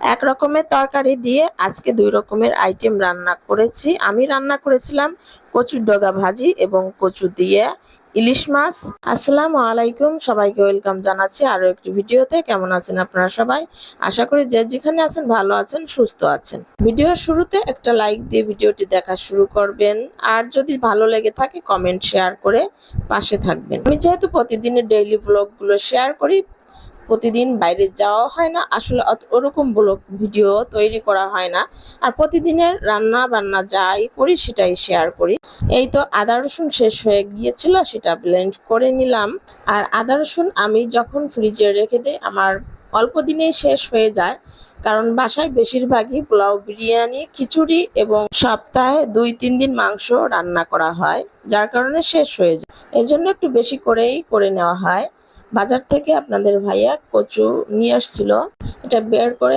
এক রকমের তরকারি দিয়ে আজকে দুই রকমের আইটেম রান্না করেছি। আমি রান্না করেছিলাম কচুর ডগা ভাজি এবং কচু দিয়ে ইলিশ মাছ। আসসালামু আলাইকুম, সবাইকে ওয়েলকাম জানাচ্ছি আরো একটি ভিডিওতে। কেমন আছেন আপনারা সবাই? আশা করি যে যেখানে আছেন ভালো আছেন, সুস্থ আছেন। ভিডিওর শুরুতে একটা লাইক দিয়ে ভিডিওটি দেখা শুরু করবেন, আর যদি ভালো লেগে থাকে কমেন্ট শেয়ার করে পাশে থাকবেন। আমি যেহেতু প্রতিদিনের ডেইলি ব্লগগুলো শেয়ার করি, প্রতিদিন বাইরে যাওয়া হয় না, আসলে ওরকম ব্লগ ভিডিও তৈরি করা হয় না। আর প্রতিদিনের রান্না বান্না যাই করি সেটাই শেয়ার করি। এই তো আদা রসুন শেষ হয়ে গিয়েছিল, সেটা ব্লেন্ড করে নিলাম। আর আদা রসুন আমি যখন ফ্রিজে রেখে দিই আমার অল্প দিনেই শেষ হয়ে যায়, কারণ বাসায় বেশিরভাগই পোলাও, বিরিয়ানি, খিচুড়ি এবং সপ্তাহে 2-3 দিন মাংস রান্না করা হয়, যার কারণে শেষ হয়ে যায়। এই জন্য একটু বেশি করেই করে নেওয়া হয়। বাজার থেকে আপনাদের ভাইয়া কচু নিয়ে আসছিল, এটা বের করে